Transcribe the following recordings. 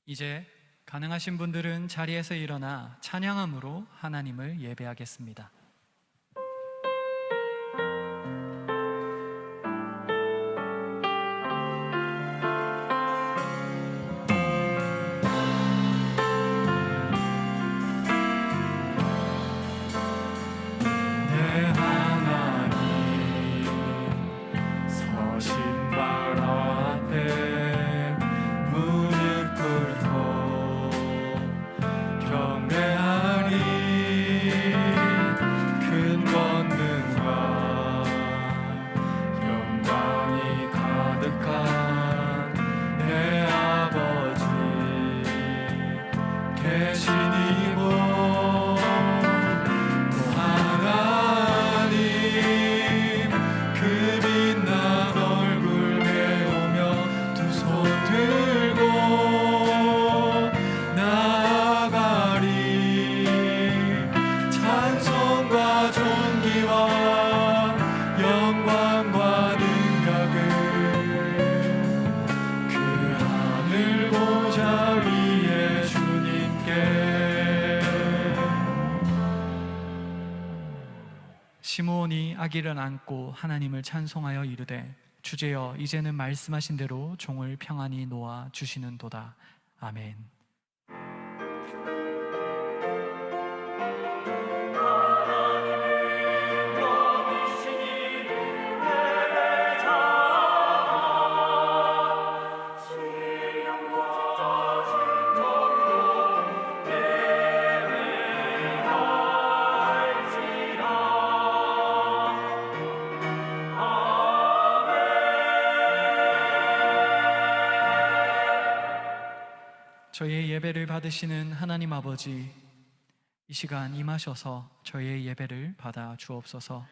이제 가능하신 분들은 자리에서 일어나 찬양함으로 하나님을 예배하겠습니다. 시므온이 아기를 안고 하나님을 찬송하여 이르되 주제여 이제는 말씀하신 대로 종을 평안히 놓아 주시는도다. 아멘. 저희의 예배를 받으시는 하나님 아버지, 이 시간 임하셔서 저희의 예배를 받아 주옵소서.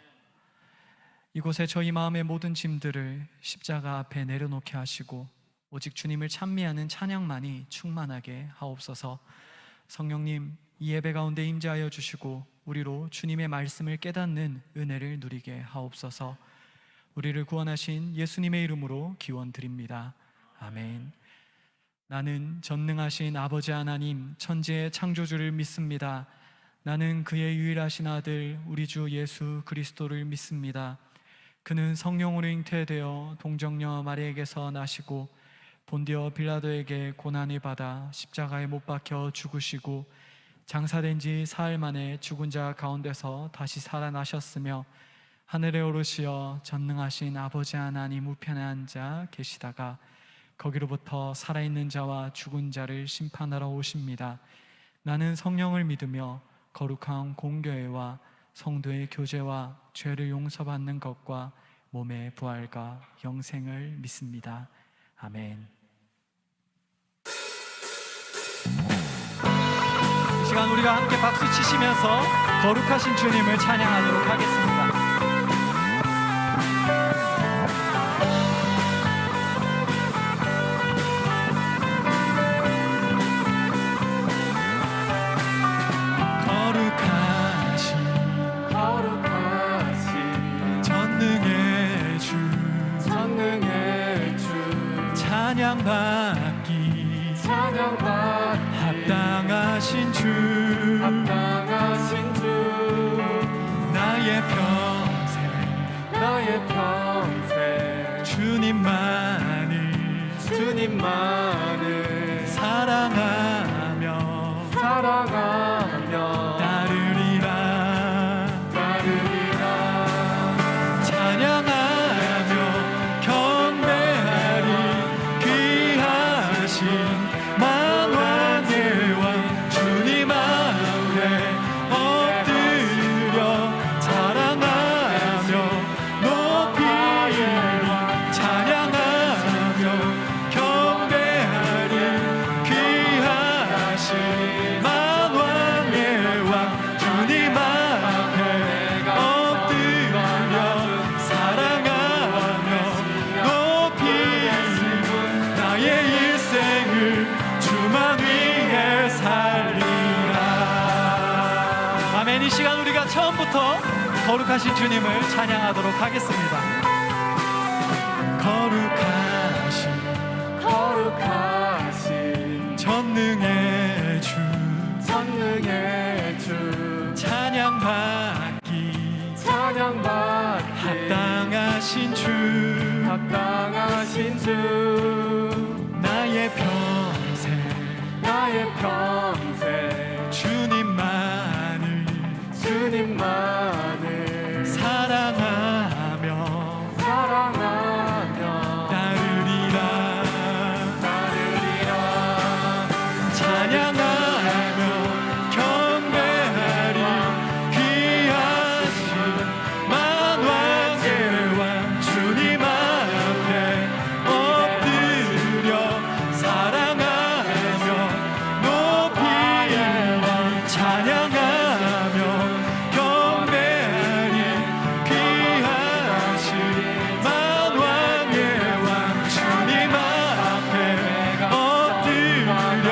이곳에 저희 마음의 모든 짐들을 십자가 앞에 내려놓게 하시고 오직 주님을 찬미하는 찬양만이 충만하게 하옵소서. 성령님, 이 예배 가운데 임재하여 주시고 우리로 주님의 말씀을 깨닫는 은혜를 누리게 하옵소서. 우리를 구원하신 예수님의 이름으로 기원드립니다. 아멘. 나는 전능하신 아버지 하나님 천지의 창조주를 믿습니다. 나는 그의 유일하신 아들 우리 주 예수 그리스도를 믿습니다. 그는 성령으로 잉태되어 동정녀 마리에게서 나시고 본디오 빌라도에게 고난을 받아 십자가에 못 박혀 죽으시고 장사된 지 사흘 만에 죽은 자 가운데서 다시 살아나셨으며 하늘에 오르시어 전능하신 아버지 하나님 우편에 앉아 계시다가 거기로부터 살아있는 자와 죽은 자를 심판하러 오십니다. 나는 성령을 믿으며 거룩한 공교회와 성도의 교제와 죄를 용서받는 것과 몸의 부활과 영생을 믿습니다. 아멘. 이 시간 우리가 함께 박수 치시면서 거룩하신 주님을 찬양하도록 하겠습니다. 합당하신 주 나의 평생 주님만을 사랑하며 따르리라 찬양하며 경배하리 귀하신 만왕의 왕 주님 앞에 엎드려 사랑하며 높이리 찬양하며 경배하리 귀하신 만왕의 왕 주님 앞에 엎드려 사랑하며 높이리 나의 일생을 주만 위해 살리라. 아멘. 이 시간 우리가 처음부터 거룩하신 주님을 찬양하도록 하겠습니다. 거룩하신 전능의 주 전능의 주 찬양받기 합당하신 주 나의 평생 주님만을 사랑하며 따르리라 찬양하며 경배하리 귀하신 만왕의 왕 주님 앞에 엎드려 사랑하며 높이리 찬양하며 경배하리 귀하신 만왕의 왕 주님 앞에 엎드려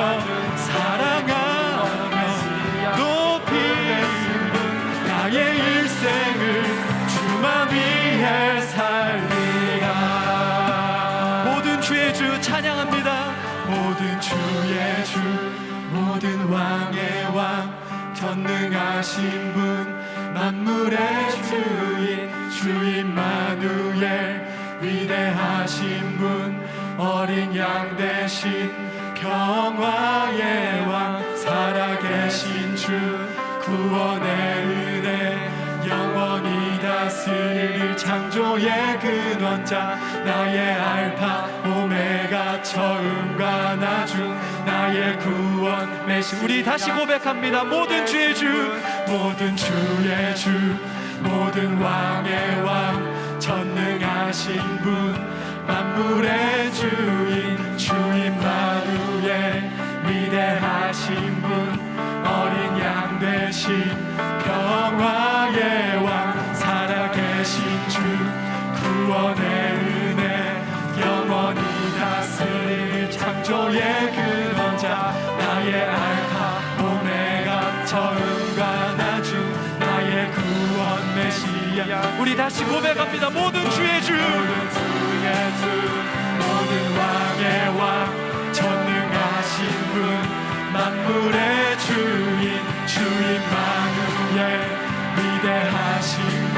사랑하며 높이리 나의 일생을 주만 위해 살리라. 모든 주의 주 찬양합니다. 모든 주의 주 모든 왕의 왕 전능하신 분 만물의 주인 주 임마누엘 위대하신 분 어린 양 대신 평화의 왕 살아계신 주 구원의 은혜 영원히 다스릴 창조의 근원자 나의 알파 오메가 처음과 나중 나의 구원 메시 우리 다시 고백합니다. 모든 주의 주 모든 주의 주 모든 왕의 왕 전능하신 분 만물의 주인 주 임마누엘 위대하신 분 어린 양 대신 평화의 왕 살아계신 주 구원의 은혜 영원히 다스릴 창조의 근원자 나의 알파 오메가 처음과 나중 나의 구원 메시아 우리 다시 고백합니다. 모든 주의 주 모든 왕의 왕 전능하신 분 만물의 주인 주 임마누엘 위대하신 분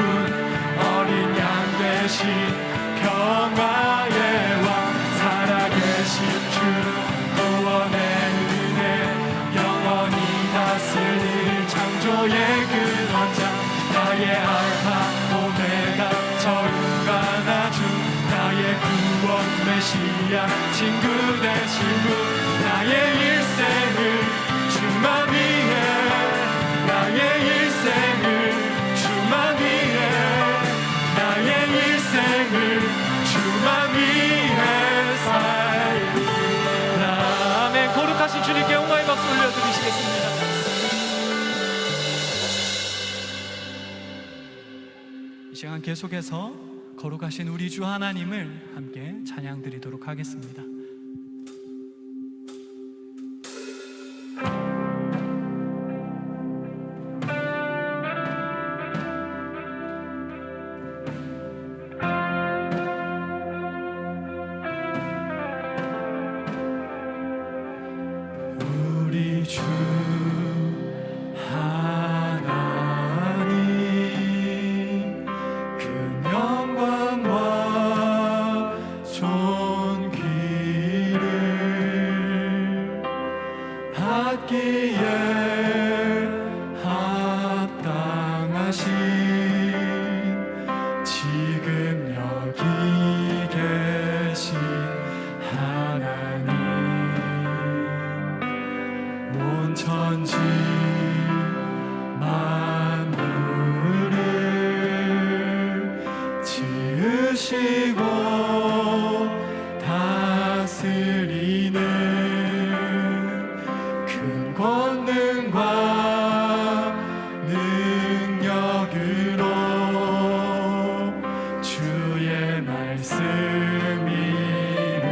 어린 양 대신 평화의 왕 살아계신 주 구원의 은혜 영원히 다스릴 창조의 근원자 나의 알파 오메가 처음과 나중 나의 구원 메시아 친구 되신 분 나의 일생을 주만 위해 나의 일생을 주만 위해 나의 일생을 주만 위해 살리라. 아멘. 거룩하신 주님께 영광의 박수 올려드리시겠습니다. 이 시간 계속해서 거룩하신 우리 주 하나님을 함께 찬양 드리도록 하겠습니다. 우리 주 하나님 그 영광과 존귀를 받기에 합당하신 지금 여기 계신 하나님 온 천지 만물을 지으시고 다스리는 큰 권능과 능력으로 주의 말씀 이루시리.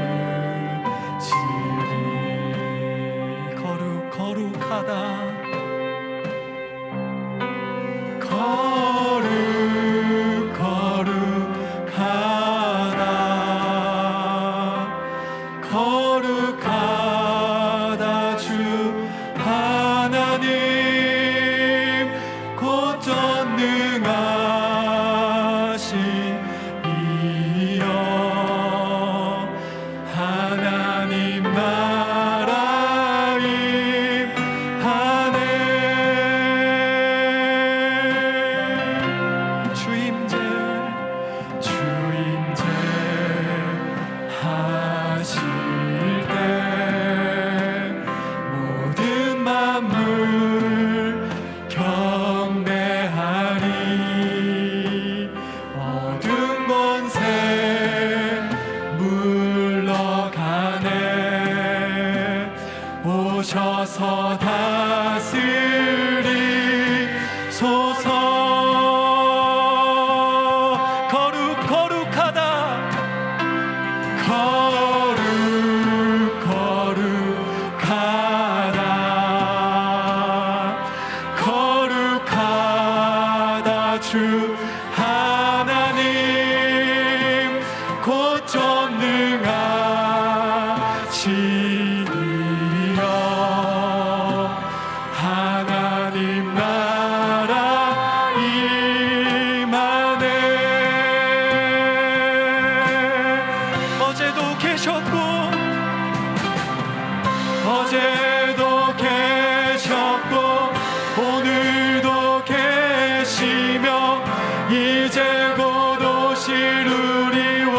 거룩하다 거룩하다 오셔서 다스리소서. 거룩하다 거룩하다 주 하나님 곧 전능하시니여. 하나님 나라 임하네. 어제도 계셨고 오늘도 계시며 이제 곧 오실 우리와.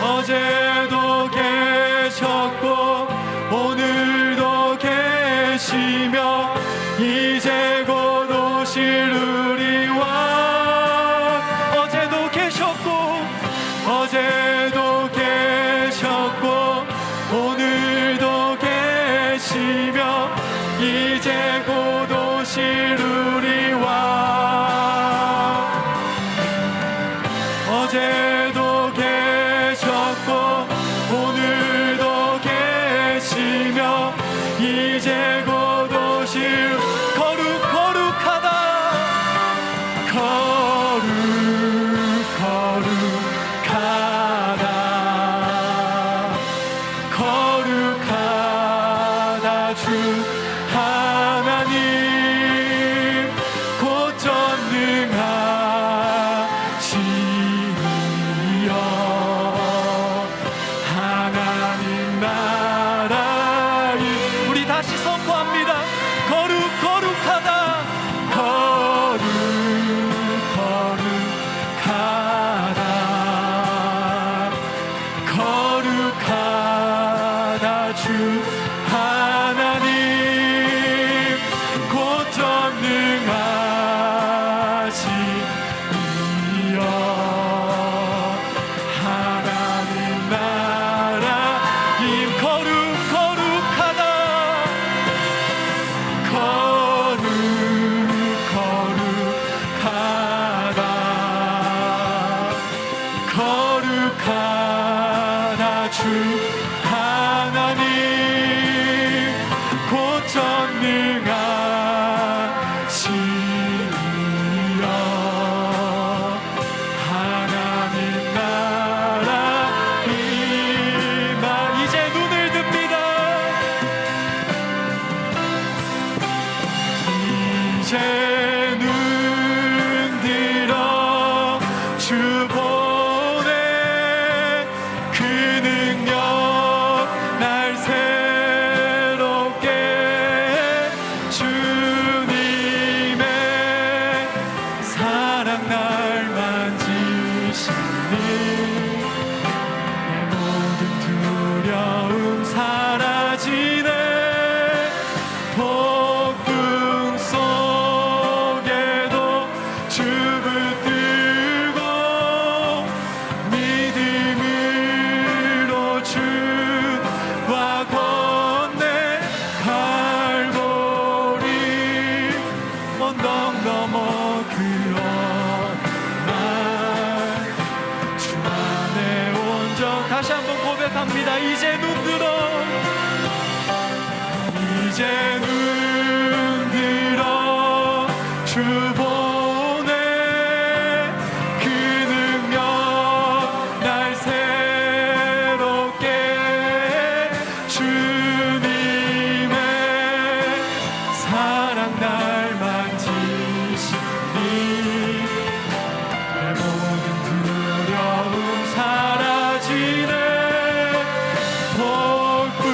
어제도 계셨고 오늘도 계시며 이제 곧 오실 우리와. 어제도 계셨고 오늘도 계시며 이제 곧 오실 우리와. 어제도 계셨고 오늘도 계시며 이제 곧 오실. 거룩하다 거룩하다 주 하나님 곧 전능하시니여. 하나님 나라 우리 다시 선포합니다. 거룩하다 거룩하다 주 하나님 곧 전능하시니여. 하나님 나라 거룩하다 거룩하다 주 하나님 곧 전능하시니여. 하나님 나라 임하. 이제 눈을 듭니다. 이제 눈 들어 주 보내. 그 능력 날 새롭게 해. 주님의 사랑 날 만지시니 내 모든 두려움 사라지네. 폭풍 속에도 주 붙들고 믿음으로 주와 건네. 갈보리 언덕 넘어 그 어느 날 주 안에 온전. 다시 한번 고백합니다. 이제 눈 들어 이제 눈 들어 주 보내. 그 능력 날 새롭게 해. 주님의 사랑 날 만지시니 내 모든 두려움 사라지네. 폭풍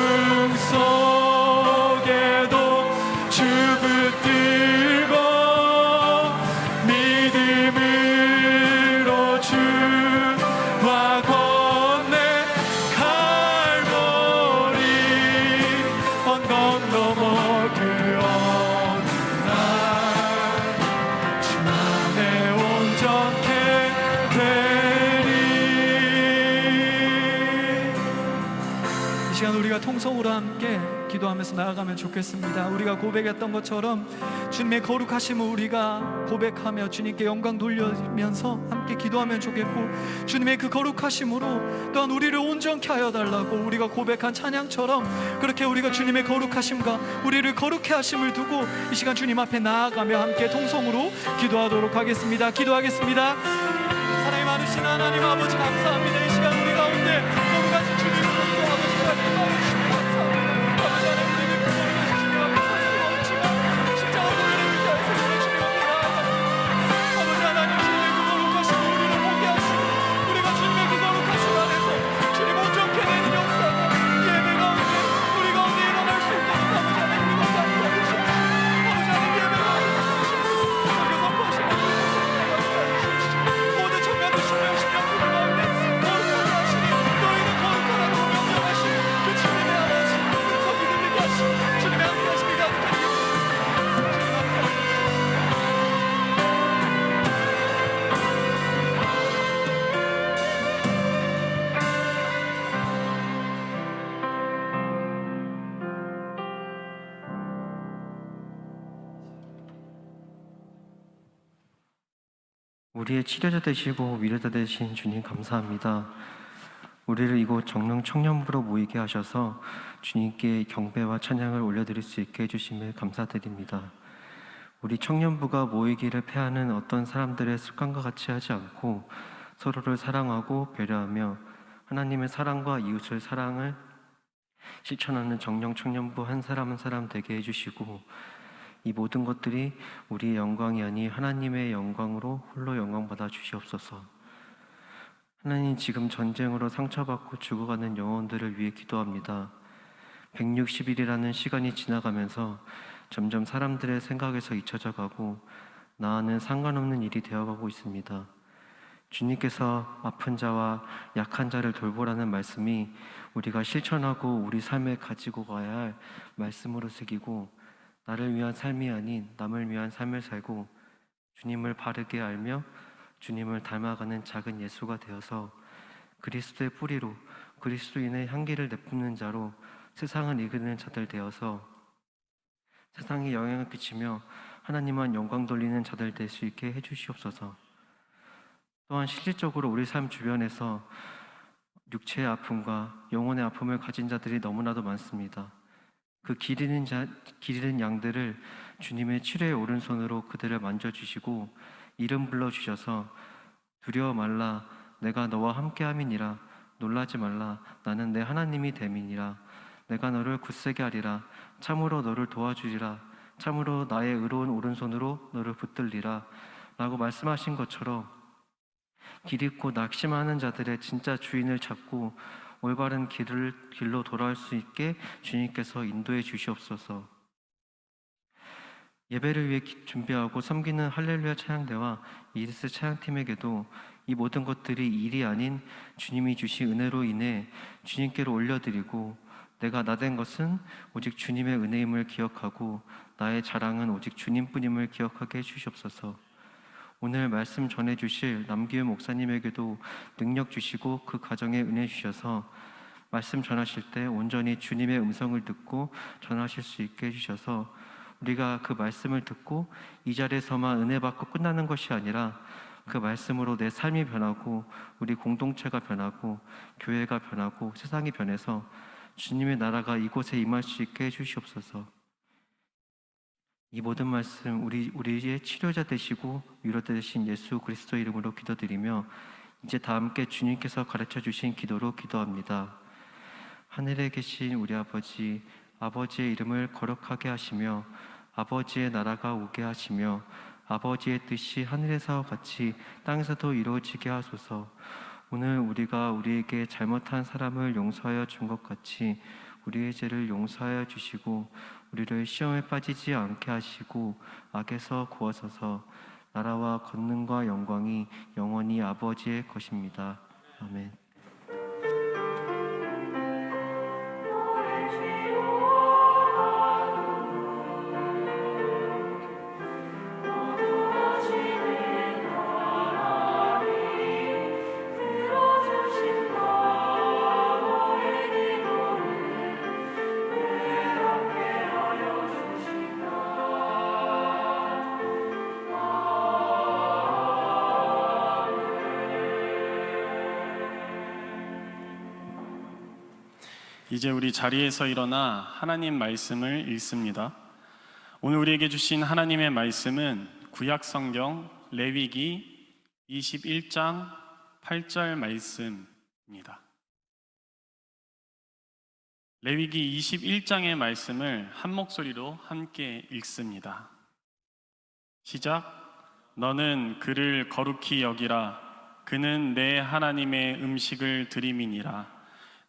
속에도 주 붙들고 믿음으로 주와 건네. 갈보리 이 시간 우리가 통성으로 함께 기도하면서 나아가면 좋겠습니다. 우리가 고백했던 것처럼 주님의 거룩하심을 우리가 고백하며 주님께 영광 돌리면서 함께 기도하면 좋겠고, 주님의 그 거룩하심으로 또한 우리를 온전케 하여 달라고 우리가 고백한 찬양처럼 그렇게 우리가 주님의 거룩하심과 우리를 거룩해 하심을 두고 이 시간 주님 앞에 나아가며 함께 통성으로 기도하도록 하겠습니다. 기도하겠습니다. 사랑이 많으신 하나님 아버지, 감사합니다. 이 시간 우리 가운데 거룩하신 주님으로서 아버지가 기도해 주시니 감사합니다. 아버지 하나님, 우리는 그 거룩하신 주님 앞에 설 수가 없지만 십자가 보혈의 의지하여서 우리 주님 앞에 나아갑니다. 아버지 하나님, 주님의 그 거룩하심을 우리를 보게 하시고 우리가 주님의 그 거룩하심 안에서 주님 온전케 되는 역사가 예배 가운데 우리 가운데 일어날 수 있도록 아버지 하나님 우리가 함께하여 주시옵소서. 아버지 하나님, 예배 가운데 설교 선포하시는 모든 청년들 신명들 가운데 거룩하게 하시니 너희는 거룩하라고 명령하신 그 주님의 아버지 성이 들리게 하시니 주님의 함께 하심이 가득하게 우리의 치료자 되시고 위로자 되신 주님 감사합니다. 우리를 이곳 정릉 청년부로 모이게 하셔서 주님께 경배와 찬양을 올려드릴 수 있게 해주심에 감사드립니다. 우리 청년부가 모이기를 패하는 어떤 사람들의 습관과 같이 하지 않고 서로를 사랑하고 배려하며 하나님의 사랑과 이웃을 사랑을 실천하는 정령 청년부 한 사람 한 사람 되게 해주시고, 이 모든 것들이 우리의 영광이 아니 하나님의 영광으로 홀로 영광받아 주시옵소서. 하나님, 지금 전쟁으로 상처받고 죽어가는 영혼들을 위해 기도합니다. 160일이라는 시간이 지나가면서 점점 사람들의 생각에서 잊혀져 가고 나와는 상관없는 일이 되어가고 있습니다. 주님께서 아픈 자와 약한 자를 돌보라는 말씀이 우리가 실천하고 우리 삶에 가지고 가야 할 말씀으로 새기고, 나를 위한 삶이 아닌 남을 위한 삶을 살고 주님을 바르게 알며 주님을 닮아가는 작은 예수가 되어서 그리스도의 뿌리로 그리스도인의 향기를 내뿜는 자로 세상을 이끄는 자들 되어서 세상에 영향을 끼치며 하나님만 영광 돌리는 자들 될 수 있게 해주시옵소서. 또한 실질적으로 우리 삶 주변에서 육체의 아픔과 영혼의 아픔을 가진 자들이 너무나도 많습니다. 그 기르는 양들을 주님의 치료의 오른손으로 그들을 만져주시고 이름 불러주셔서 두려워 말라, 내가 너와 함께함이니라. 놀라지 말라, 나는 내 하나님이 됨이니라. 내가 너를 굳세게 하리라. 참으로 너를 도와주리라. 참으로 나의 의로운 오른손으로 너를 붙들리라. 라고 말씀하신 것처럼 길 잃고 낙심하는 자들의 진짜 주인을 찾고 올바른 길로 돌아올 수 있게 주님께서 인도해 주시옵소서. 예배를 위해 준비하고 섬기는 할렐루야 찬양대와 이리스 찬양팀에게도 이 모든 것들이 일이 아닌 주님이 주신 은혜로 인해 주님께로 올려드리고, 내가 나된 것은 오직 주님의 은혜임을 기억하고 나의 자랑은 오직 주님뿐임을 기억하게 해주시옵소서. 오늘 말씀 전해주실 남기훈 목사님에게도 능력 주시고 그 가정에 은혜 주셔서 말씀 전하실 때 온전히 주님의 음성을 듣고 전하실 수 있게 해주셔서 우리가 그 말씀을 듣고 이 자리에서만 은혜 받고 끝나는 것이 아니라 그 말씀으로 내 삶이 변하고 우리 공동체가 변하고 교회가 변하고 세상이 변해서 주님의 나라가 이곳에 임할 수 있게 해주시옵소서. 이 모든 말씀 우리의 치료자 되시고 위로자 되신 예수 그리스도 이름으로 기도드리며 이제 다 함께 주님께서 가르쳐 주신 기도로 기도합니다. 하늘에 계신 우리 아버지, 아버지의 이름을 거룩하게 하시며 아버지의 나라가 오게 하시며 아버지의 뜻이 하늘에서 같이 땅에서도 이루어지게 하소서. 오늘 우리가 우리에게 잘못한 사람을 용서하여 준 것 같이 우리의 죄를 용서하여 주시고 우리를 시험에 빠지지 않게 하시고 악에서 구하소서. 나라와 권능과 영광이 영원히 아버지의 것입니다. 아멘. 이제 우리 자리에서 일어나 하나님 말씀을 읽습니다. 오늘 우리에게 주신 하나님의 말씀은 구약 성경 레위기 21장 8절 말씀입니다. 레위기 21장의 말씀을 한 목소리로 함께 읽습니다. 시작. 너는 그를 거룩히 여기라. 그는 내 하나님의 음식을 드림이니라.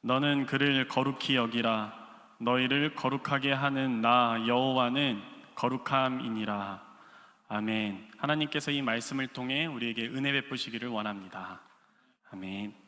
너는 그를 거룩히 여기라. 너희를 거룩하게 하는 나 여호와는 거룩함이니라. 아멘. 하나님께서 이 말씀을 통해 우리에게 은혜 베푸시기를 원합니다. 아멘.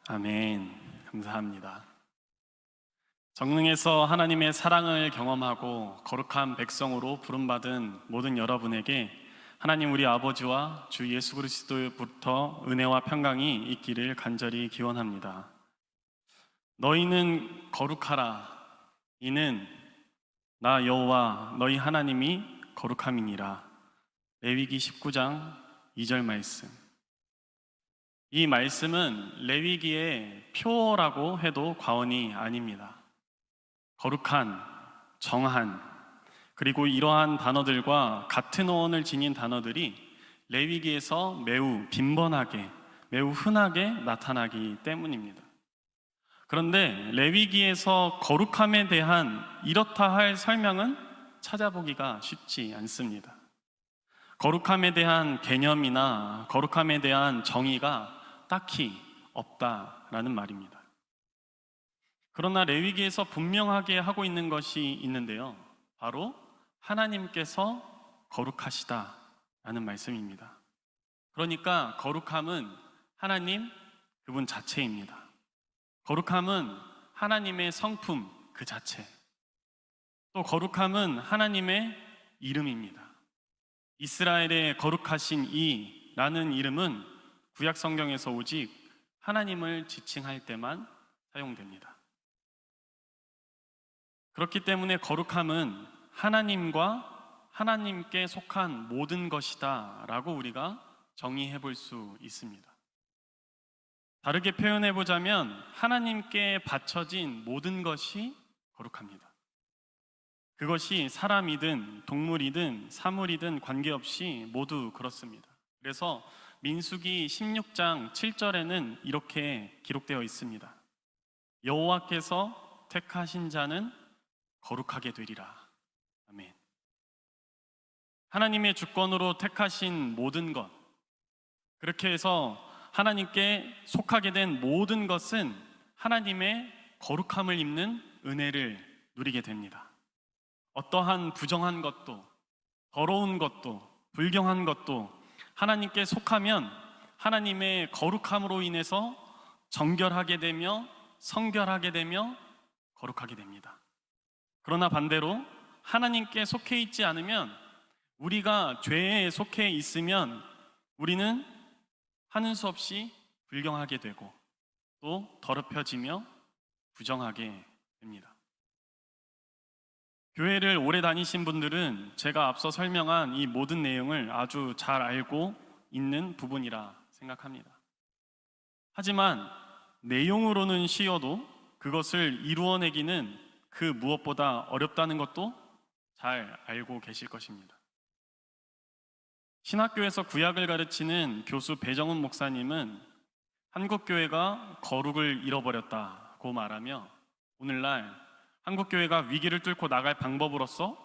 아멘. 감사합니다. 정릉에서 하나님의 사랑을 경험하고 거룩한 백성으로 부름받은 모든 여러분에게 하나님 우리 아버지와 주 예수 그리스도부터 은혜와 평강이 있기를 간절히 기원합니다. 너희는 거룩하라. 이는 나 여호와 너희 하나님이 거룩함이니라. 레위기 19장 2절 말씀. 이 말씀은 레위기의 표어라고 해도 과언이 아닙니다. 거룩한, 정한, 그리고 이러한 단어들과 같은 어원을 지닌 단어들이 레위기에서 매우 빈번하게, 매우 흔하게 나타나기 때문입니다. 그런데 레위기에서 거룩함에 대한 이렇다 할 설명은 찾아보기가 쉽지 않습니다. 거룩함에 대한 개념이나 거룩함에 대한 정의가 딱히 없다라는 말입니다. 그러나 레위기에서 분명하게 하고 있는 것이 있는데요. 바로 하나님께서 거룩하시다라는 말씀입니다. 그러니까 거룩함은 하나님 그분 자체입니다. 거룩함은 하나님의 성품 그 자체. 또 거룩함은 하나님의 이름입니다. 이스라엘의 거룩하신 이라는 이름은 구약 성경에서 오직 하나님을 지칭할 때만 사용됩니다. 그렇기 때문에 거룩함은 하나님과 하나님께 속한 모든 것이다 라고 우리가 정의해 볼 수 있습니다. 다르게 표현해 보자면 하나님께 바쳐진 모든 것이 거룩합니다. 그것이 사람이든 동물이든 사물이든 관계없이 모두 그렇습니다. 그래서 민수기 16장 7절에는 이렇게 기록되어 있습니다. 여호와께서 택하신 자는 거룩하게 되리라. 아멘. 하나님의 주권으로 택하신 모든 것, 그렇게 해서 하나님께 속하게 된 모든 것은 하나님의 거룩함을 입는 은혜를 누리게 됩니다. 어떠한 부정한 것도, 더러운 것도, 불경한 것도 하나님께 속하면 하나님의 거룩함으로 인해서 정결하게 되며 성결하게 되며 거룩하게 됩니다. 그러나 반대로 하나님께 속해 있지 않으면, 우리가 죄에 속해 있으면 우리는 하는 수 없이 불경하게 되고 또 더럽혀지며 부정하게 됩니다. 교회를 오래 다니신 분들은 제가 앞서 설명한 이 모든 내용을 아주 잘 알고 있는 부분이라 생각합니다. 하지만 내용으로는 쉬워도 그것을 이루어내기는 그 무엇보다 어렵다는 것도 잘 알고 계실 것입니다. 신학교에서 구약을 가르치는 교수 배정훈 목사님은 한국교회가 거룩을 잃어버렸다고 말하며 오늘날 한국교회가 위기를 뚫고 나갈 방법으로서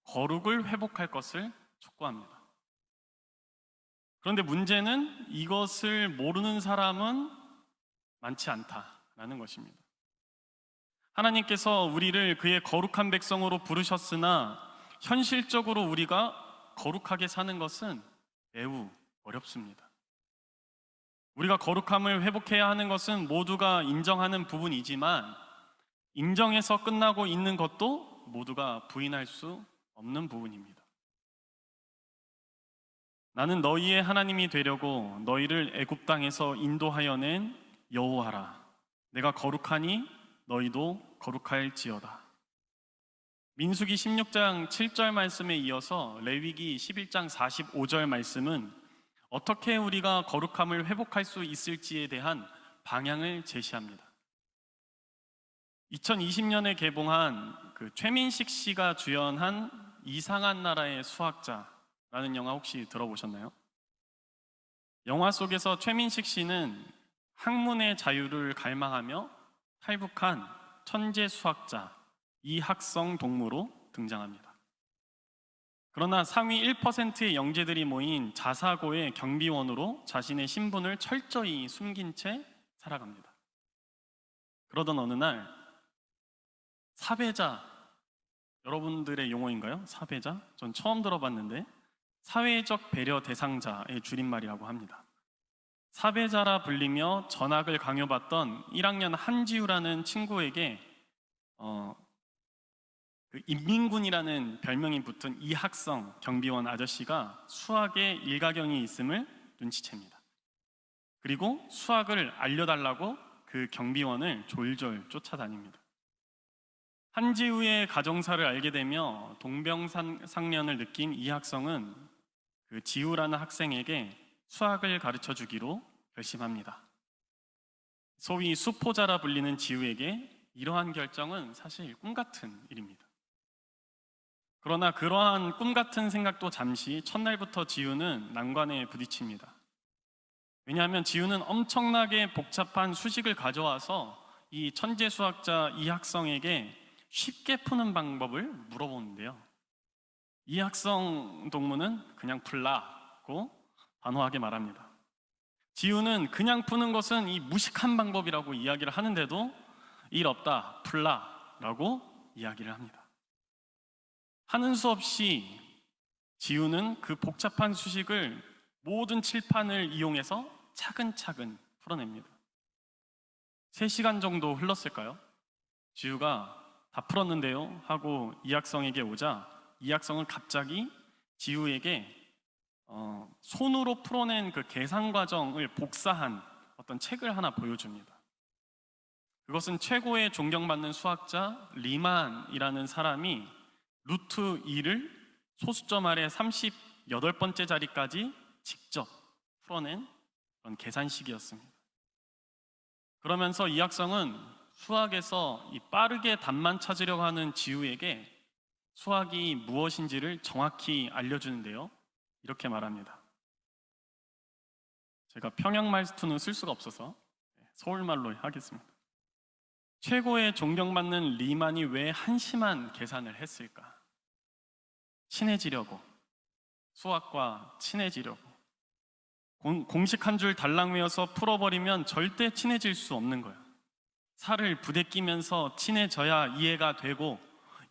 거룩을 회복할 것을 촉구합니다. 그런데 문제는 이것을 모르는 사람은 많지 않다라는 것입니다. 하나님께서 우리를 그의 거룩한 백성으로 부르셨으나 현실적으로 우리가 거룩하게 사는 것은 매우 어렵습니다. 우리가 거룩함을 회복해야 하는 것은 모두가 인정하는 부분이지만 인정해서 끝나고 있는 것도 모두가 부인할 수 없는 부분입니다. 나는 너희의 하나님이 되려고 너희를 애굽 땅에서 인도하여 낸 여호와라. 내가 거룩하니 너희도 거룩할지어다. 민수기 16장 7절 말씀에 이어서 레위기 11장 45절 말씀은 어떻게 우리가 거룩함을 회복할 수 있을지에 대한 방향을 제시합니다. 2020년에 개봉한 최민식 씨가 주연한 이상한 나라의 수학자라는 영화 혹시 들어보셨나요? 영화 속에서 최민식 씨는 학문의 자유를 갈망하며 탈북한 천재 수학자 이학성 동무로 등장합니다. 그러나 상위 1%의 영재들이 모인 자사고의 경비원으로 자신의 신분을 철저히 숨긴 채 살아갑니다. 그러던 어느 날 사배자, 여러분들의 용어인가요? 사배자? 전 처음 들어봤는데 사회적 배려 대상자의 줄임말이라고 합니다. 사배자라 불리며 전학을 강요받던 1학년 한지우라는 친구에게 인민군이라는 별명이 붙은 이학성 경비원 아저씨가 수학에 일가견이 있음을 눈치챕니다. 그리고 수학을 알려달라고 그 경비원을 졸졸 쫓아다닙니다. 한지우의 가정사를 알게 되며 동병상련을 느낀 이학성은 그 지우라는 학생에게 수학을 가르쳐 주기로 결심합니다. 소위 수포자라 불리는 지우에게 이러한 결정은 사실 꿈같은 일입니다. 그러나 그러한 꿈 같은 생각도 잠시 첫날부터 지우는 난관에 부딪힙니다. 왜냐하면 지우는 엄청나게 복잡한 수식을 가져와서 이 천재 수학자 이학성에게 쉽게 푸는 방법을 물어보는데요. 이학성 동무는 그냥 풀라고 단호하게 말합니다. 지우는 그냥 푸는 것은 이 무식한 방법이라고 이야기를 하는데도 일 없다, 풀라라고 이야기를 합니다. 하는 수 없이 지우는 그 복잡한 수식을 모든 칠판을 이용해서 차근차근 풀어냅니다. 3시간 정도 흘렀을까요? 지우가 다 풀었는데요 하고 이학성에게 오자 이학성은 갑자기 지우에게 손으로 풀어낸 그 계산 과정을 복사한 어떤 책을 하나 보여줍니다. 그것은 최고의 존경받는 수학자 리만이라는 사람이 루트 2를 소수점 아래 38번째 자리까지 직접 풀어낸 그런 계산식이었습니다. 그러면서 이학성은 수학에서 이 빠르게 답만 찾으려고 하는 지우에게 수학이 무엇인지를 정확히 알려주는데요. 이렇게 말합니다. 제가 평양말투는 쓸 수가 없어서 서울말로 하겠습니다. 최고의 존경받는 리만이 왜 한심한 계산을 했을까? 친해지려고, 수학과 친해지려고. 공식 한 줄 달랑 외워서 풀어버리면 절대 친해질 수 없는 거예요. 살을 부대끼면서 친해져야 이해가 되고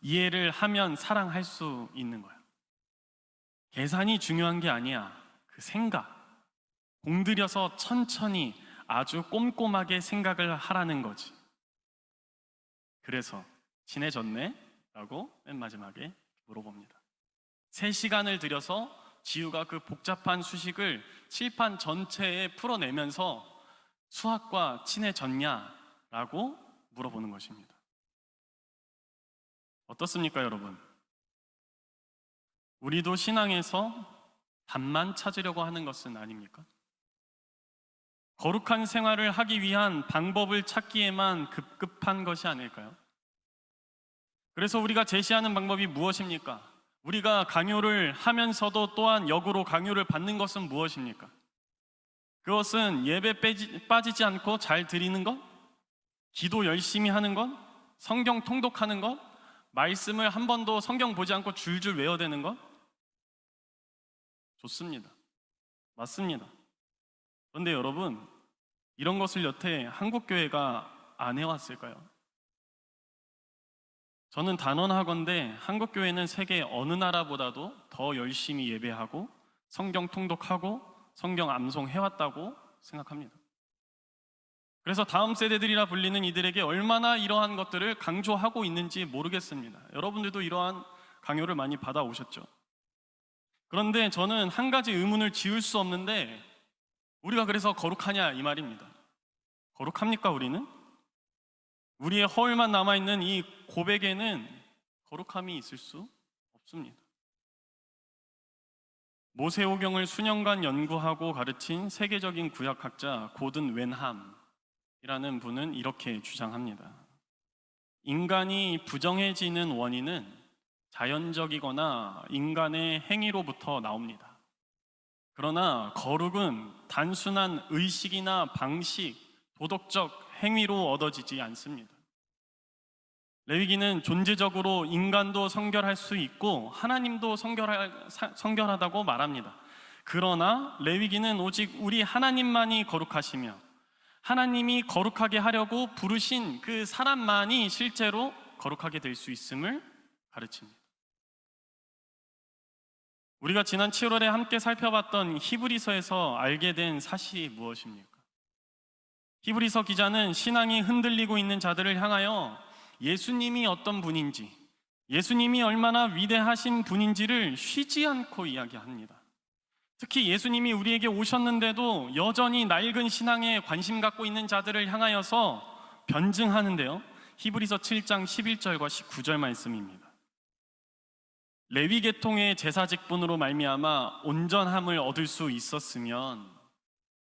이해를 하면 사랑할 수 있는 거예요. 계산이 중요한 게 아니야. 그 생각, 공들여서 천천히 아주 꼼꼼하게 생각을 하라는 거지. 그래서 친해졌네? 라고 맨 마지막에 물어봅니다. 3시간을 들여서 지우가 그 복잡한 수식을 칠판 전체에 풀어내면서 수학과 친해졌냐? 라고 물어보는 것입니다. 어떻습니까, 여러분? 우리도 신앙에서 답만 찾으려고 하는 것은 아닙니까? 거룩한 생활을 하기 위한 방법을 찾기에만 급급한 것이 아닐까요? 그래서 우리가 제시하는 방법이 무엇입니까? 우리가 강요를 하면서도 또한 역으로 강요를 받는 것은 무엇입니까? 그것은 예배 빠지지 않고 잘 드리는 것, 기도 열심히 하는 것, 성경 통독하는 것, 말씀을 한 번도 성경 보지 않고 줄줄 외워대는 것? 좋습니다. 맞습니다. 그런데 여러분, 이런 것을 여태 한국교회가 안 해왔을까요? 저는 단언하건대 한국교회는 세계 어느 나라보다도 더 열심히 예배하고 성경 통독하고 성경 암송해왔다고 생각합니다. 그래서 다음 세대들이라 불리는 이들에게 얼마나 이러한 것들을 강조하고 있는지 모르겠습니다. 여러분들도 이러한 강요를 많이 받아오셨죠. 그런데 저는 한 가지 의문을 지울 수 없는데 우리가 그래서 거룩하냐 이 말입니다. 거룩합니까 우리는? 우리의 허울만 남아있는 이 고백에는 거룩함이 있을 수 없습니다. 모세오경을 수년간 연구하고 가르친 세계적인 구약학자 고든 웬함이라는 분은 이렇게 주장합니다. 인간이 부정해지는 원인은 자연적이거나 인간의 행위로부터 나옵니다. 그러나 거룩은 단순한 의식이나 방식, 도덕적 행위로 얻어지지 않습니다. 레위기는 존재적으로 인간도 성결할 수 있고 하나님도 성결하다고 말합니다. 그러나 레위기는 오직 우리 하나님만이 거룩하시며 하나님이 거룩하게 하려고 부르신 그 사람만이 실제로 거룩하게 될 수 있음을 가르칩니다. 우리가 지난 7월에 함께 살펴봤던 히브리서에서 알게 된 사실이 무엇입니까? 히브리서 기자는 신앙이 흔들리고 있는 자들을 향하여 예수님이 어떤 분인지, 예수님이 얼마나 위대하신 분인지를 쉬지 않고 이야기합니다. 특히 예수님이 우리에게 오셨는데도 여전히 낡은 신앙에 관심 갖고 있는 자들을 향하여서 변증하는데요. 히브리서 7장 11절과 19절 말씀입니다. 레위 계통의 제사 직분으로 말미암아 온전함을 얻을 수 있었으면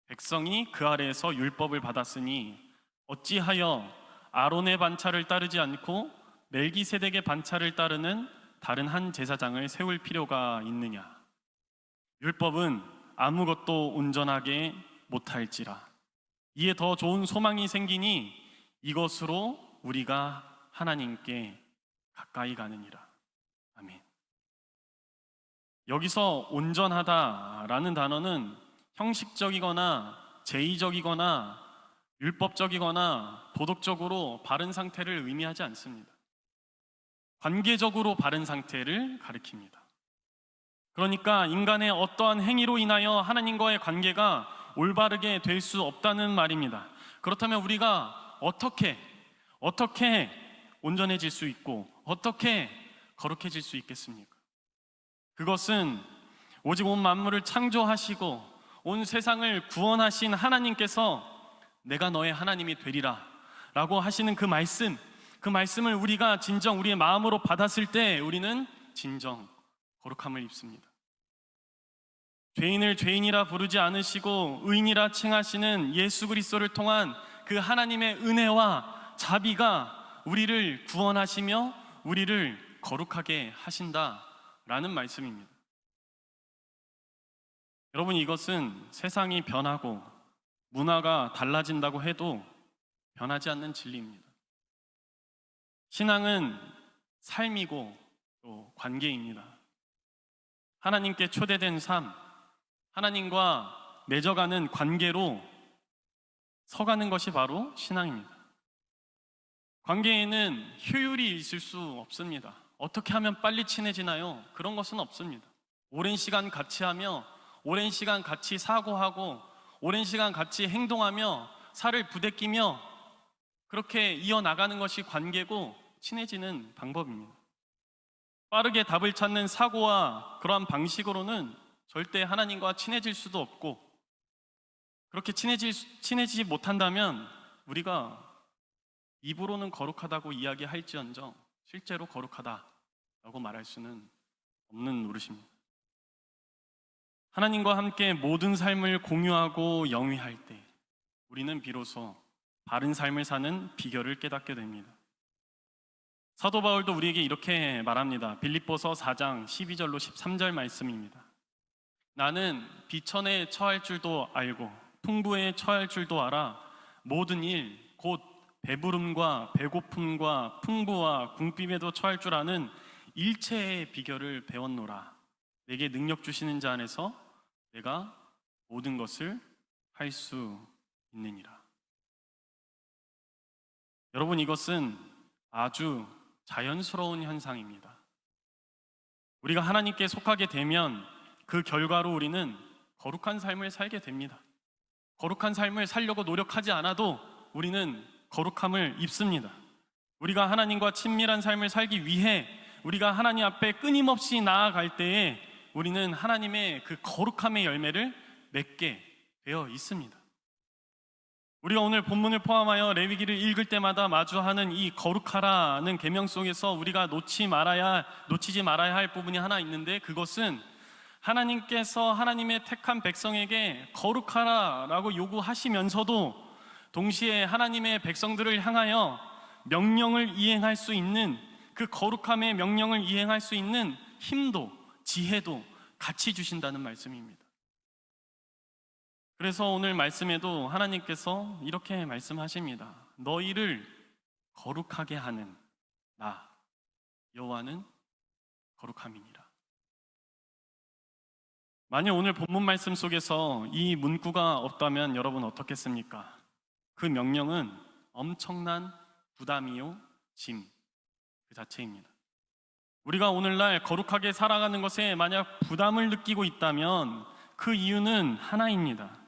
백성이 그 아래에서 율법을 받았으니 어찌하여 아론의 반차를 따르지 않고 멜기세덱의 반차를 따르는 다른 한 제사장을 세울 필요가 있느냐? 율법은 아무것도 온전하게 못할지라. 이에 더 좋은 소망이 생기니 이것으로 우리가 하나님께 가까이 가느니라. 아멘. 여기서 온전하다라는 단어는 형식적이거나 제의적이거나 율법적이거나 도덕적으로 바른 상태를 의미하지 않습니다. 관계적으로 바른 상태를 가리킵니다. 그러니까 인간의 어떠한 행위로 인하여 하나님과의 관계가 올바르게 될 수 없다는 말입니다. 그렇다면 우리가 어떻게 온전해질 수 있고 어떻게 거룩해질 수 있겠습니까? 그것은 오직 온 만물을 창조하시고 온 세상을 구원하신 하나님께서 내가 너의 하나님이 되리라 라고 하시는 그 말씀을 우리가 진정 우리의 마음으로 받았을 때 우리는 진정 거룩함을 입습니다. 죄인을 죄인이라 부르지 않으시고 의인이라 칭하시는 예수 그리스도를 통한 그 하나님의 은혜와 자비가 우리를 구원하시며 우리를 거룩하게 하신다라는 말씀입니다. 여러분, 이것은 세상이 변하고 문화가 달라진다고 해도 변하지 않는 진리입니다. 신앙은 삶이고 또 관계입니다. 하나님께 초대된 삶, 하나님과 맺어가는 관계로 서가는 것이 바로 신앙입니다. 관계에는 효율이 있을 수 없습니다. 어떻게 하면 빨리 친해지나요? 그런 것은 없습니다. 오랜 시간 같이 하며 오랜 시간 같이 사고하고 오랜 시간 같이 행동하며 살을 부대끼며 그렇게 이어나가는 것이 관계고 친해지는 방법입니다. 빠르게 답을 찾는 사고와 그러한 방식으로는 절대 하나님과 친해질 수도 없고, 그렇게 친해지지 못한다면 우리가 입으로는 거룩하다고 이야기할지언정 실제로 거룩하다라고 말할 수는 없는 노릇입니다. 하나님과 함께 모든 삶을 공유하고 영위할 때 우리는 비로소 바른 삶을 사는 비결을 깨닫게 됩니다. 사도 바울도 우리에게 이렇게 말합니다. 빌립보서 4장 12절로 13절 말씀입니다. 나는 비천에 처할 줄도 알고 풍부에 처할 줄도 알아 모든 일 곧 배부름과 배고픔과 풍부와 궁핍에도 처할 줄 아는 일체의 비결을 배웠노라. 내게 능력 주시는 자 안에서 내가 모든 것을 할 수 있느니라. 여러분, 이것은 아주 자연스러운 현상입니다. 우리가 하나님께 속하게 되면 그 결과로 우리는 거룩한 삶을 살게 됩니다. 거룩한 삶을 살려고 노력하지 않아도 우리는 거룩함을 입습니다. 우리가 하나님과 친밀한 삶을 살기 위해 우리가 하나님 앞에 끊임없이 나아갈 때에 우리는 하나님의 그 거룩함의 열매를 맺게 되어 있습니다. 우리가 오늘 본문을 포함하여 레위기를 읽을 때마다 마주하는 이 거룩하라는 계명 속에서 우리가 놓치지 말아야 할 부분이 하나 있는데, 그것은 하나님께서 하나님의 택한 백성에게 거룩하라라고 요구하시면서도 동시에 하나님의 백성들을 향하여 명령을 이행할 수 있는, 그 거룩함의 명령을 이행할 수 있는 힘도 지혜도 같이 주신다는 말씀입니다. 그래서 오늘 말씀에도 하나님께서 이렇게 말씀하십니다. 너희를 거룩하게 하는 나 여호와는 거룩함이니라. 만약 오늘 본문 말씀 속에서 이 문구가 없다면 여러분 어떻겠습니까? 그 명령은 엄청난 부담이요 짐 그 자체입니다. 우리가 오늘날 거룩하게 살아가는 것에 만약 부담을 느끼고 있다면 그 이유는 하나입니다.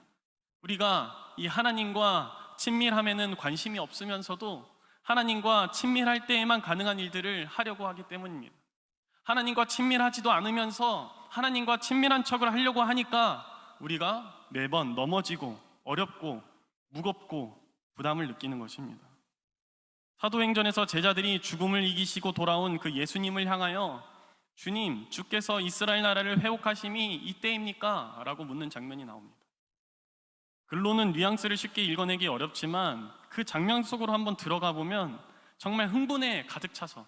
우리가 이 하나님과 친밀함에는 관심이 없으면서도 하나님과 친밀할 때에만 가능한 일들을 하려고 하기 때문입니다. 하나님과 친밀하지도 않으면서 하나님과 친밀한 척을 하려고 하니까 우리가 매번 넘어지고 어렵고 무겁고 부담을 느끼는 것입니다. 사도행전에서 제자들이 죽음을 이기시고 돌아온 그 예수님을 향하여 주님, 주께서 이스라엘 나라를 회복하심이 이때입니까? 라고 묻는 장면이 나옵니다. 글로는 뉘앙스를 쉽게 읽어내기 어렵지만 그 장면 속으로 한번 들어가 보면 정말 흥분에 가득 차서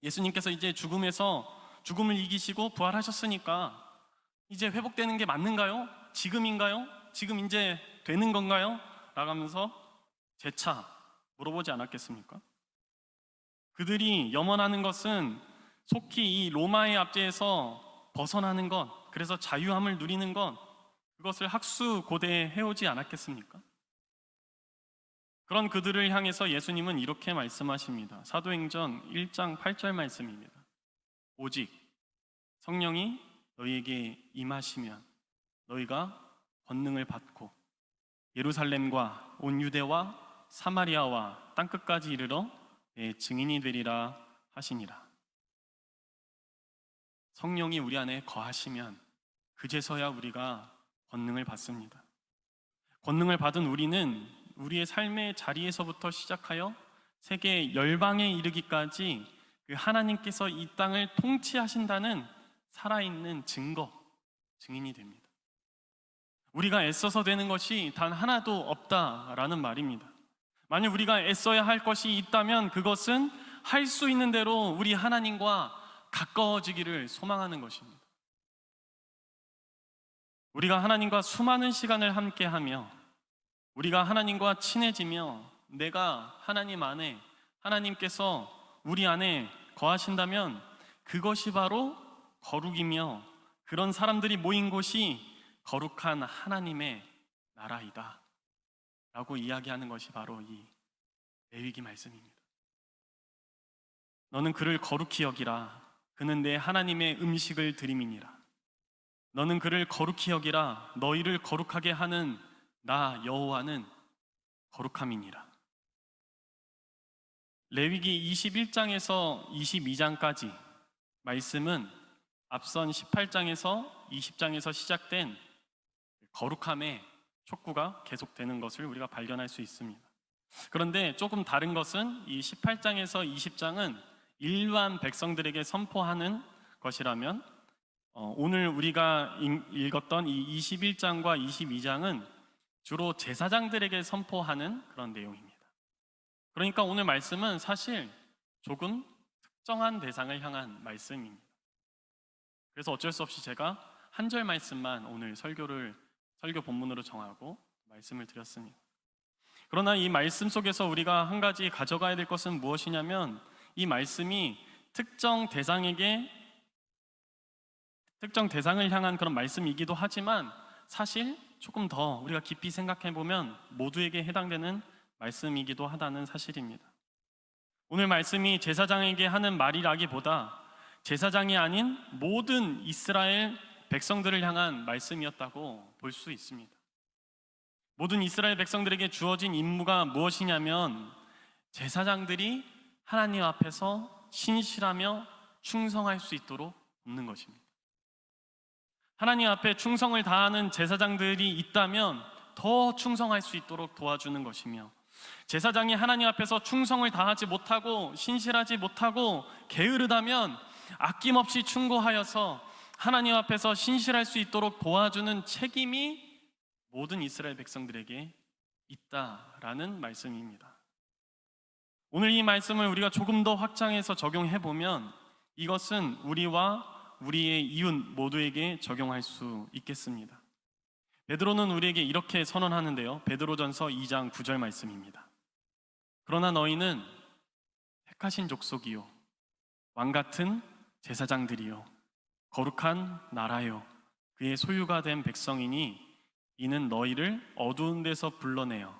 예수님께서 이제 죽음을 이기시고 부활하셨으니까 이제 회복되는 게 맞는가요? 지금인가요? 지금 이제 되는 건가요? 라면서 재차 물어보지 않았겠습니까? 그들이 염원하는 것은 속히 이 로마의 압제에서 벗어나는 것, 그래서 자유함을 누리는 것, 그것을 학수고대해 해오지 않았겠습니까? 그런 그들을 향해서 예수님은 이렇게 말씀하십니다. 사도행전 1장 8절 말씀입니다. 오직 성령이 너희에게 임하시면 너희가 권능을 받고 예루살렘과 온 유대와 사마리아와 땅끝까지 이르러 내 증인이 되리라 하시니라. 성령이 우리 안에 거하시면 그제서야 우리가 권능을 받습니다. 권능을 받은 우리는 우리의 삶의 자리에서부터 시작하여 세계 열방에 이르기까지 그 하나님께서 이 땅을 통치하신다는 살아있는 증인이 됩니다. 우리가 애써서 되는 것이 단 하나도 없다라는 말입니다. 만약 우리가 애써야 할 것이 있다면 그것은 할 수 있는 대로 우리 하나님과 가까워지기를 소망하는 것입니다. 우리가 하나님과 수많은 시간을 함께하며 우리가 하나님과 친해지며 내가 하나님 안에, 하나님께서 우리 안에 거하신다면 그것이 바로 거룩이며 그런 사람들이 모인 곳이 거룩한 하나님의 나라이다 라고 이야기하는 것이 바로 이 레위기 말씀입니다. 너는 그를 거룩히 여기라. 그는 내 하나님의 음식을 드림이니라. 너는 그를 거룩히 여기라. 너희를 거룩하게 하는 나 여호와는 거룩함이니라. 레위기 21장에서 22장까지 말씀은 앞선 18장에서 20장에서 시작된 거룩함의 촉구가 계속되는 것을 우리가 발견할 수 있습니다. 그런데 조금 다른 것은 이 18장에서 20장은 일반 백성들에게 선포하는 것이라면 오늘 우리가 읽었던 이 21장과 22장은 주로 제사장들에게 선포하는 그런 내용입니다. 그러니까 오늘 말씀은 사실 조금 특정한 대상을 향한 말씀입니다. 그래서 어쩔 수 없이 제가 한 절 말씀만 오늘 설교 본문으로 정하고 말씀을 드렸습니다. 그러나 이 말씀 속에서 우리가 한 가지 가져가야 될 것은 무엇이냐면 이 말씀이 특정 대상을 향한 그런 말씀이기도 하지만 사실 조금 더 우리가 깊이 생각해 보면 모두에게 해당되는 말씀이기도 하다는 사실입니다. 오늘 말씀이 제사장에게 하는 말이라기보다 제사장이 아닌 모든 이스라엘 백성들을 향한 말씀이었다고 볼 수 있습니다. 모든 이스라엘 백성들에게 주어진 임무가 무엇이냐면 제사장들이 하나님 앞에서 신실하며 충성할 수 있도록 돕는 것입니다. 하나님 앞에 충성을 다하는 제사장들이 있다면 더 충성할 수 있도록 도와주는 것이며 제사장이 하나님 앞에서 충성을 다하지 못하고 신실하지 못하고 게으르다면 아낌없이 충고하여서 하나님 앞에서 신실할 수 있도록 도와주는 책임이 모든 이스라엘 백성들에게 있다라는 말씀입니다. 오늘 이 말씀을 우리가 조금 더 확장해서 적용해 보면 이것은 우리와 우리의 이웃 모두에게 적용할 수 있겠습니다. 베드로는 우리에게 이렇게 선언하는데요. 베드로전서 2장 9절 말씀입니다. 그러나 너희는 택하신 족속이요 왕같은 제사장들이요 거룩한 나라요 그의 소유가 된 백성이니 이는 너희를 어두운 데서 불러내어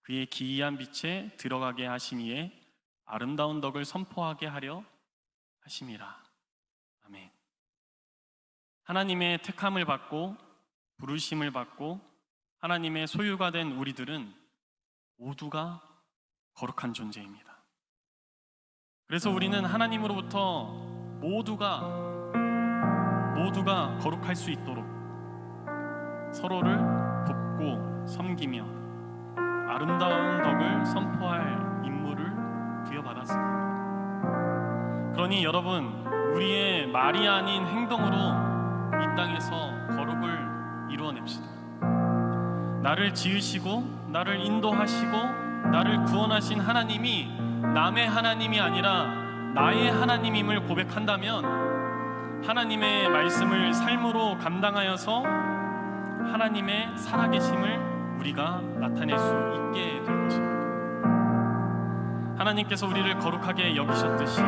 그의 기이한 빛에 들어가게 하시니에 아름다운 덕을 선포하게 하려 하심이라. 아멘. 하나님의 택함을 받고 부르심을 받고 하나님의 소유가 된 우리들은 모두가 거룩한 존재입니다. 그래서 우리는 하나님으로부터 모두가 거룩할 수 있도록 서로를 돕고 섬기며 아름다운 덕을 선포할 임무를 부여받았습니다. 그러니 여러분, 우리의 말이 아닌 행동으로 이 땅에서 거룩을 이루어냅시다. 나를 지으시고 나를 인도하시고 나를 구원하신 하나님이 남의 하나님이 아니라 나의 하나님임을 고백한다면 하나님의 말씀을 삶으로 감당하여서 하나님의 살아계심을 우리가 나타낼 수 있게 될 것입니다. 하나님께서 우리를 거룩하게 여기셨듯이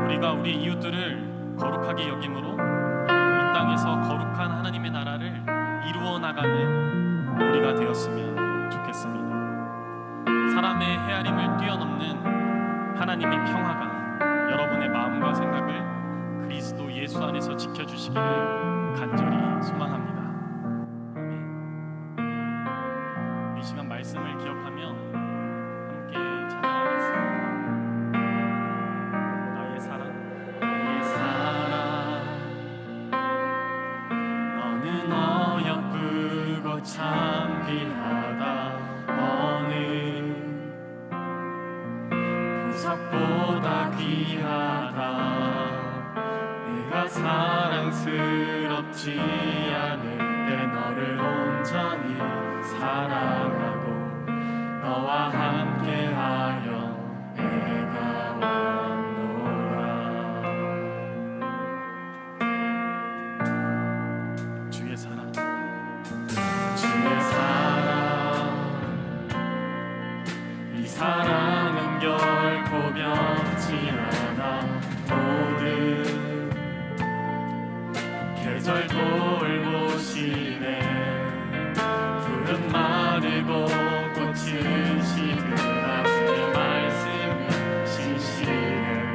우리가 우리 이웃들을 거룩하게 여김으로 이 땅에서 거룩한 하나님의 나라를 이루어 나가는 우리가 되었으면 좋겠습니다. 사람의 헤아림을 뛰어넘는 하나님의 평화가 여러분의 마음과 생각을 그리스도 예수 안에서 지켜주시기를 간절히 소망합니다. 아멘. 이 시간 말씀을 기억하며 함께 찬양하겠습니다. 나의 사랑, 나의 사랑, 너는 어여쁘고 참 귀하다. 어느 보석보다 귀하다. 내가 사랑스럽지 않을 때 너를 온전히 사랑하고 너와 함께하여 내가 왔노라. 주의 사랑, 주의 사랑, 이 사랑은 결코 변치 않아. 모든 계절 돌보시네. 푸른 마르고 꽃은 시드나 주의 말씀은 신실해.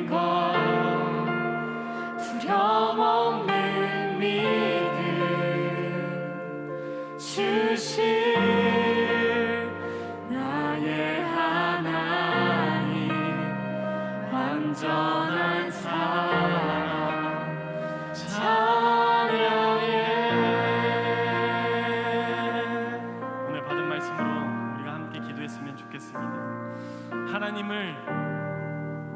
것 두려움없는 믿음 주실 나의 하나님 완전한 사랑 찬양해. 오늘 받은 말씀으로 우리가 함께 기도했으면 좋겠습니다. 하나님을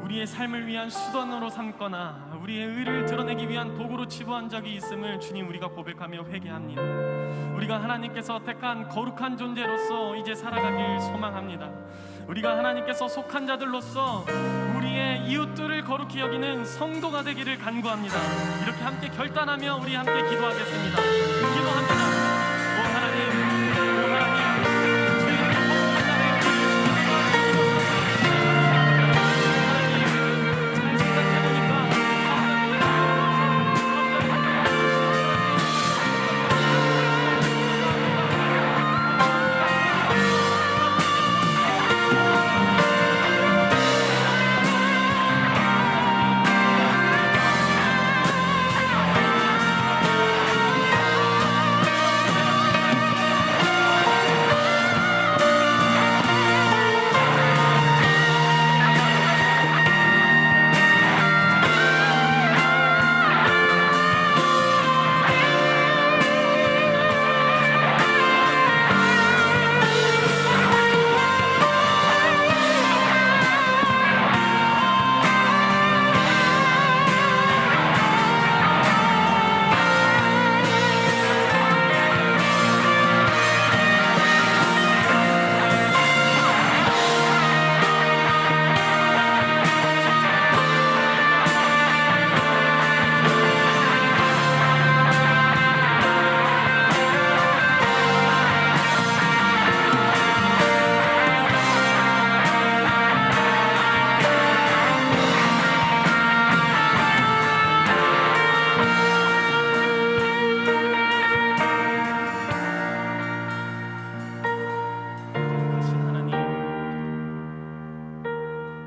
우리의 삶을 위한 수단으로 삼거나 우리의 의를 드러내기 위한 도구로 치부한 적이 있음을 주님 우리가 고백하며 회개합니다. 우리가 하나님께서 택한 거룩한 존재로서 이제 살아가길 소망합니다. 우리가 하나님께서 속한 자들로서 우리의 이웃들을 거룩히 여기는 성도가 되기를 간구합니다. 이렇게 함께 결단하며 우리 함께 기도하겠습니다. 기도합니다. 오 하나님, 오 하나님, 저희에게 거룩한 자를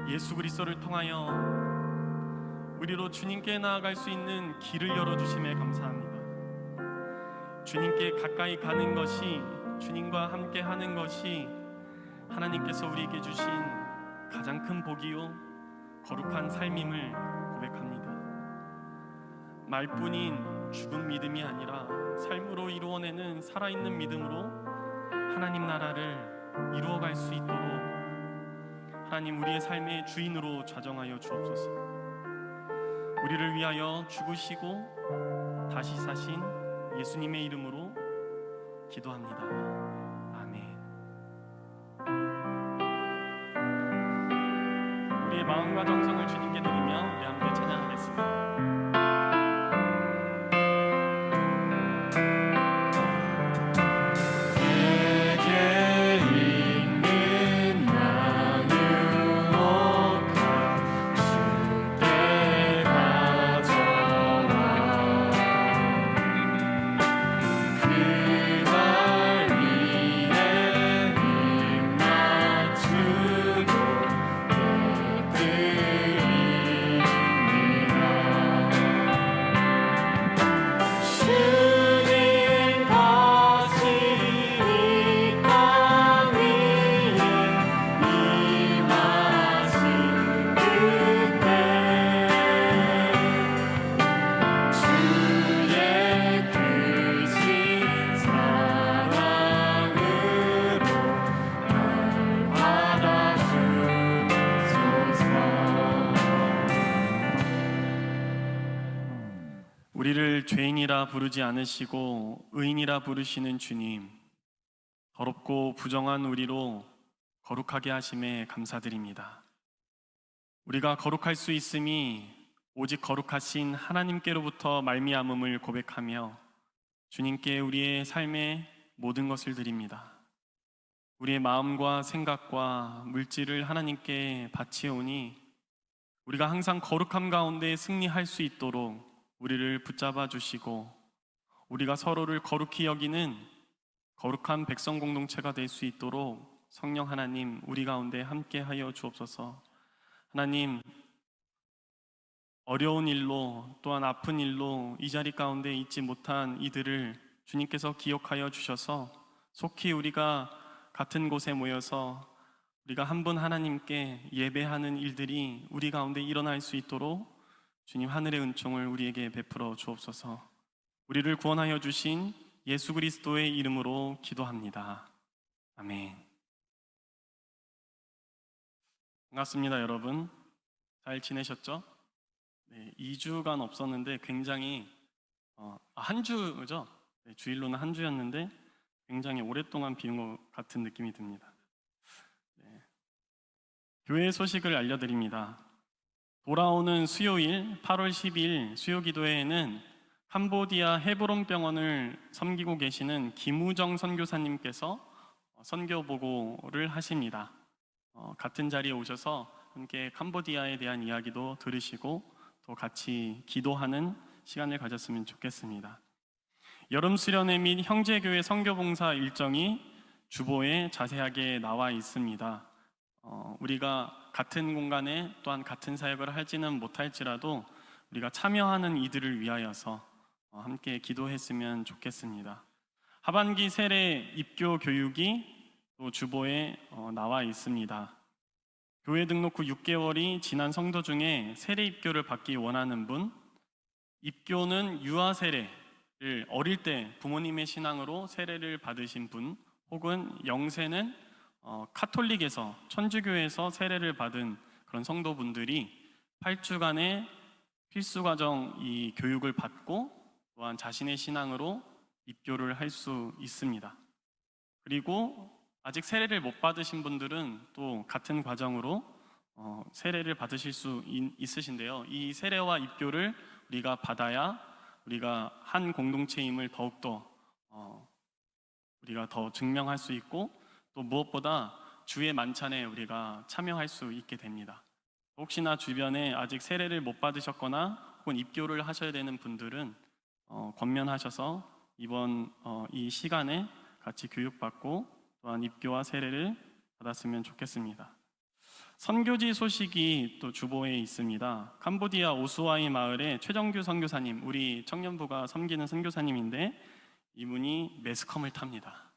예수 그리스도를 통하여 우리로 주님께 나아갈 수 있는 길을 열어주심에 감사합니다. 주님께 가까이 가는 것이, 주님과 함께 하는 것이 하나님께서 우리에게 주신 가장 큰 복이요 거룩한 삶임을 고백합니다. 말뿐인 죽은 믿음이 아니라 삶으로 이루어내는 살아있는 믿음으로 하나님 나라를 이루어갈 수 있도록 하나님 우리의 삶의 주인으로 좌정하여 주옵소서. 우리를 위하여 죽으시고 다시 사신 예수님의 이름으로 기도합니다. 아멘. 우리의 마음과 정성을 주님께 드리며 우리 함께 찬양하겠습니다. 우리를 죄인이라 부르지 않으시고 의인이라 부르시는 주님, 더럽고 부정한 우리로 거룩하게 하심에 감사드립니다. 우리가 거룩할 수 있음이 오직 거룩하신 하나님께로부터 말미암음을 고백하며 주님께 우리의 삶의 모든 것을 드립니다. 우리의 마음과 생각과 물질을 하나님께 바치오니 우리가 항상 거룩함 가운데 승리할 수 있도록 우리를 붙잡아 주시고 우리가 서로를 거룩히 여기는 거룩한 백성 공동체가 될 수 있도록 성령 하나님 우리 가운데 함께하여 주옵소서. 하나님, 어려운 일로 또한 아픈 일로 이 자리 가운데 있지 못한 이들을 주님께서 기억하여 주셔서 속히 우리가 같은 곳에 모여서 우리가 한 분 하나님께 예배하는 일들이 우리 가운데 일어날 수 있도록 주님 하늘의 은총을 우리에게 베풀어 주옵소서. 우리를 구원하여 주신 예수 그리스도의 이름으로 기도합니다. 아멘. 반갑습니다, 여러분. 잘 지내셨죠? 네, 2주간 없었는데 굉장히 한 주죠? 네, 주일로는 한 주였는데 굉장히 오랫동안 비운 것 같은 느낌이 듭니다. 네. 교회 소식을 알려드립니다. 돌아오는 수요일 8월 12일 수요기도회에는 캄보디아 헤브론 병원을 섬기고 계시는 김우정 선교사님께서 선교 보고를 하십니다. 같은 자리에 오셔서 함께 캄보디아에 대한 이야기도 들으시고 또 같이 기도하는 시간을 가졌으면 좋겠습니다. 여름 수련회 및 형제교회 선교봉사 일정이 주보에 자세하게 나와 있습니다. 우리가 같은 공간에 또한 같은 사역을 할지는 못할지라도 우리가 참여하는 이들을 위하여서 함께 기도했으면 좋겠습니다. 하반기 세례 입교 교육이 또 주보에 나와 있습니다. 교회 등록 후 6개월이 지난 성도 중에 세례 입교를 받기 원하는 분, 입교는 유아 세례를 어릴 때 부모님의 신앙으로 세례를 받으신 분, 혹은 영세는 카톨릭에서 천주교에서 세례를 받은 그런 성도분들이 8주간의 필수과정 이 교육을 받고 또한 자신의 신앙으로 입교를 할 수 있습니다. 그리고 아직 세례를 못 받으신 분들은 또 같은 과정으로 세례를 받으실 수 있으신데요. 이 세례와 입교를 우리가 받아야 우리가 한 공동체임을 더욱더 우리가 더 증명할 수 있고 또 무엇보다 주의 만찬에 우리가 참여할 수 있게 됩니다. 혹시나 주변에 아직 세례를 못 받으셨거나 혹은 입교를 하셔야 되는 분들은 권면하셔서 이번 이 시간에 같이 교육받고 또한 입교와 세례를 받았으면 좋겠습니다. 선교지 소식이 또 주보에 있습니다. 캄보디아 오수아이 마을의 최정규 선교사님, 우리 청년부가 섬기는 선교사님인데 이분이 매스컴을 탑니다.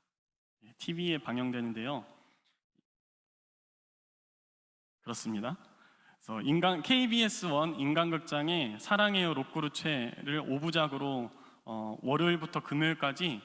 TV에 방영되는데요. 그렇습니다. 그래서 KBS1 인간극장의 사랑해요 록구르체를 5부작으로 월요일부터 금요일까지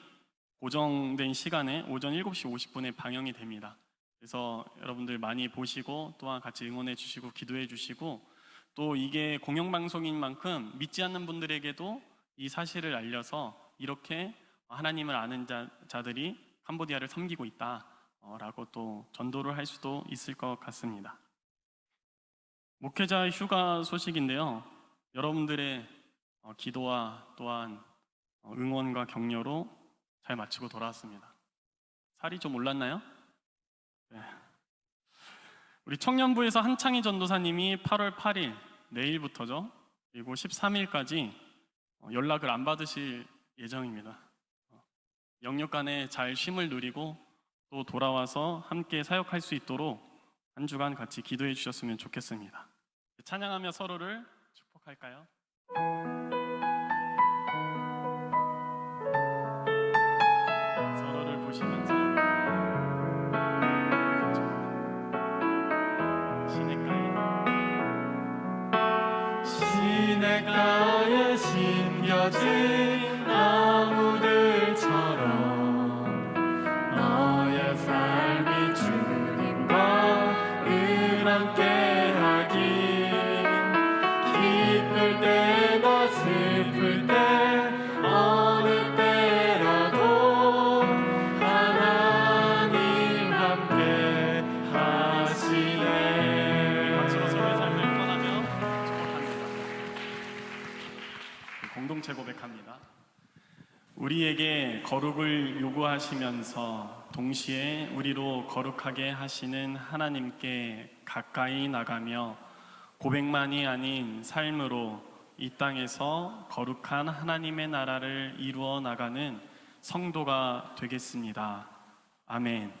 고정된 시간에 오전 7시 50분에 방영이 됩니다. 그래서 여러분들 많이 보시고 또한 같이 응원해 주시고 기도해 주시고 또 이게 공영방송인 만큼 믿지 않는 분들에게도 이 사실을 알려서 이렇게 하나님을 아는 자들이 캄보디아를 섬기고 있다라고 또 전도를 할 수도 있을 것 같습니다. 목회자 휴가 소식인데요. 여러분들의 기도와 또한 응원과 격려로 잘 마치고 돌아왔습니다. 살이 좀 올랐나요? 네. 우리 청년부에서 한창희 전도사님이 8월 8일 내일부터죠. 그리고 13일까지 연락을 안 받으실 예정입니다. 영육간에 잘 쉼을 누리고 또 돌아와서 함께 사역할 수 있도록 한 주간 같이 기도해 주셨으면 좋겠습니다. 찬양하며 서로를 축복할까요? 서로를 보시면서 시냇가에 심겨진 나무들처럼 너의 삶이 주님과 늘 함께하기 기쁠 때나 슬플 때 어느 때라도 하나님 함께 하시네. 박수로 서로의 삶을 떠나며 축복합니다. 공동체 고백합니다. 우리에게 거룩을 요구하시면서 동시에 우리로 거룩하게 하시는 하나님께 가까이 나가며 고백만이 아닌 삶으로 이 땅에서 거룩한 하나님의 나라를 이루어 나가는 성도가 되겠습니다. 아멘.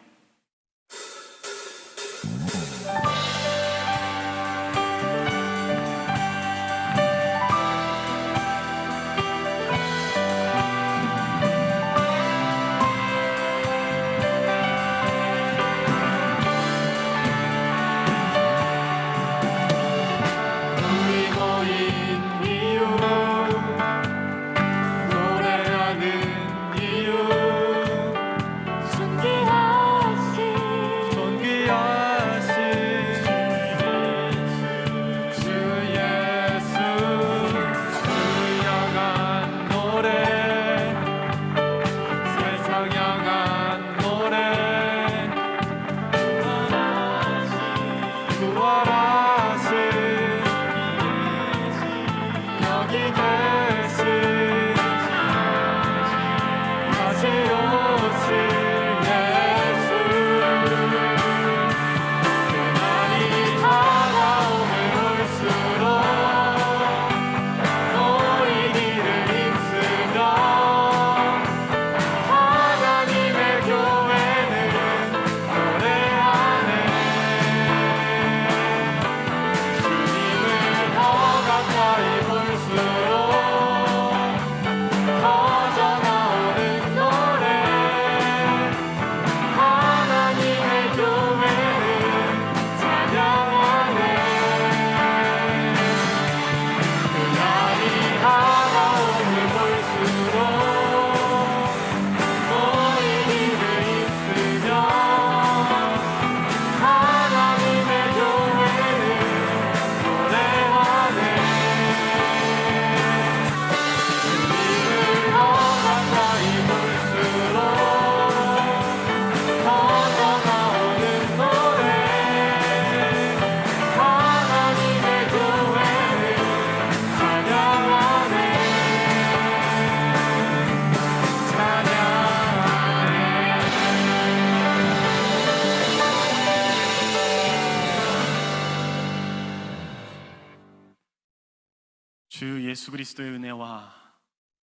주 예수 그리스도의 은혜와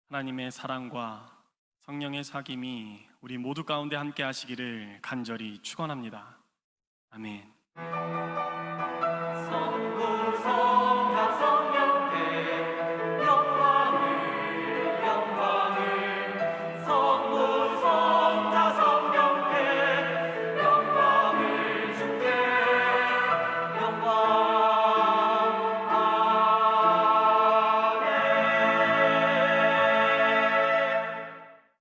하나님의 사랑과 성령의 사귐이 우리 모두 가운데 함께 하시기를 간절히 축원합니다. 아멘.